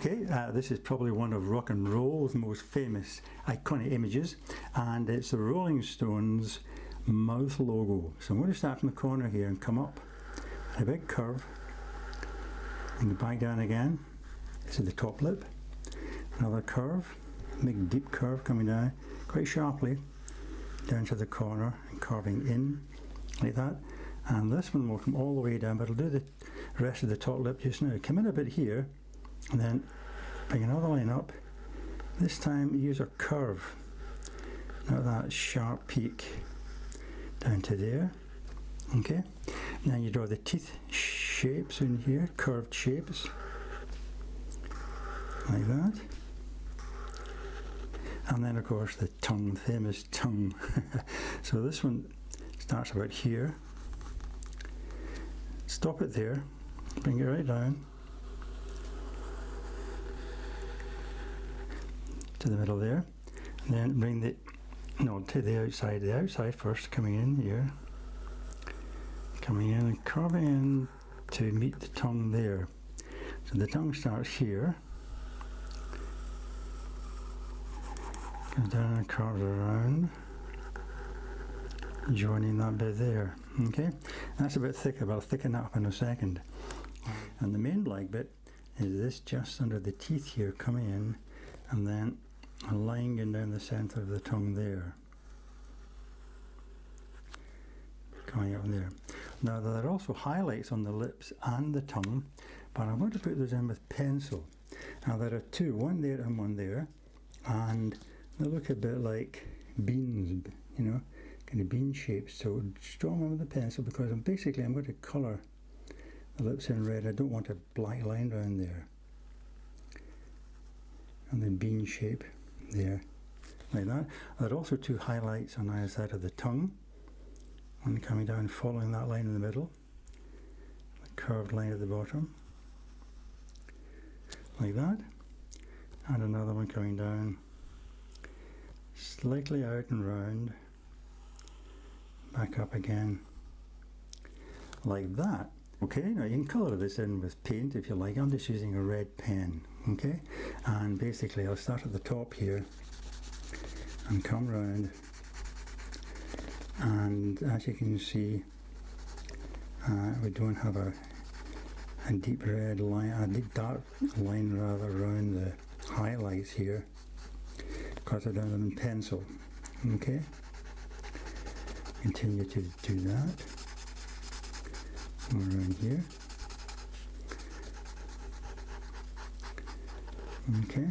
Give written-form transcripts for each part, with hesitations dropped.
Okay, this is probably one of rock and roll's most famous iconic images, and it's the Rolling Stones mouth logo. So I'm going to start from the corner here and come up a big curve and go back down again. This is the top lip. Another curve, big deep curve coming down quite sharply down to the corner and curving in like that. And this one will come all the way down, but I'll do the rest of the top lip just now. Come in a bit here and then bring another line up. This time use a curve, not that sharp peak down to there. Okay, now you draw the teeth shapes in here, curved shapes like that. And then of course the tongue, famous tongue. So this one starts about here. Stop it there, bring it right down to the middle there, and then bring the to the outside first, coming in here, coming in and curving in to meet the tongue there. So the tongue starts here, goes down and curves around, joining that bit there. Okay, that's a bit thicker, but I'll thicken that up in a second. And the main black bit is this just under the teeth here, coming in, and then a line going down the centre of the tongue there, coming up there. Now there are also highlights on the lips and the tongue, but I'm going to put those in with pencil. Now there are two, one there and one there, and they look a bit like beans, you know, kind of bean shapes. So draw them with the pencil, because I'm going to colour the lips in red. I don't want a black line down there. And then bean shape there, like that. There are also two highlights on either side of the tongue. One coming down, following that line in the middle, the curved line at the bottom, like that. And another one coming down, slightly out and round, back up again, like that. Okay, now you can colour this in with paint if you like. I'm just using a red pen, okay? And basically I'll start at the top here and come round, and as you can see, we don't have a deep red line, a deep dark line rather, around the highlights here, because I've done them in pencil. Okay, continue to do that around here. Okay,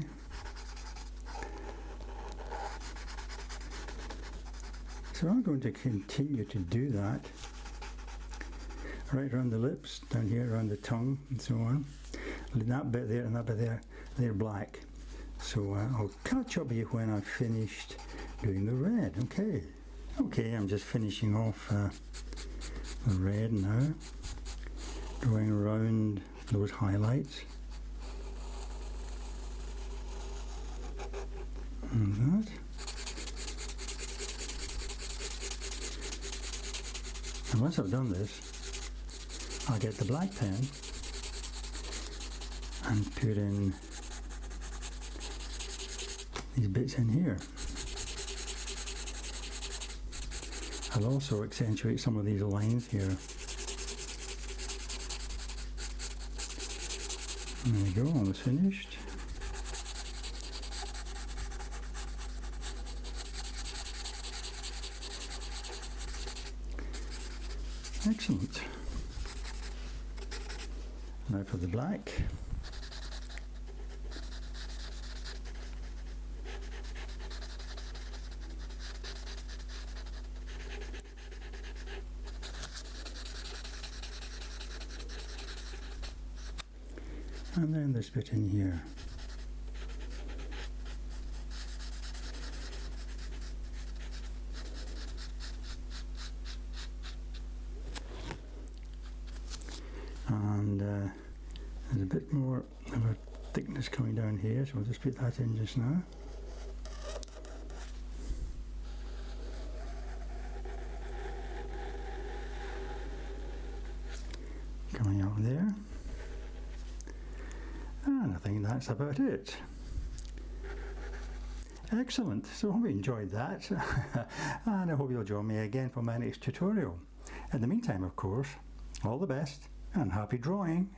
so I'm going to continue to do that right around the lips, down here around the tongue and so on. That bit there and that bit there, they're black. So I'll catch up with you when I've finished doing the red. Okay, I'm just finishing off the red now, drawing around those highlights. And that. And once I've done this, I'll get the black pen and put in these bits in here. I'll also accentuate some of these lines here. There we go, almost finished. Excellent. Now for the black. And then this bit in here. And there's a bit more of a thickness coming down here, so we'll just put that in just now. Coming out there. And I think that that's about it. Excellent, so I hope you enjoyed that and I hope you'll join me again for my next tutorial. In the meantime, of course, all the best and happy drawing.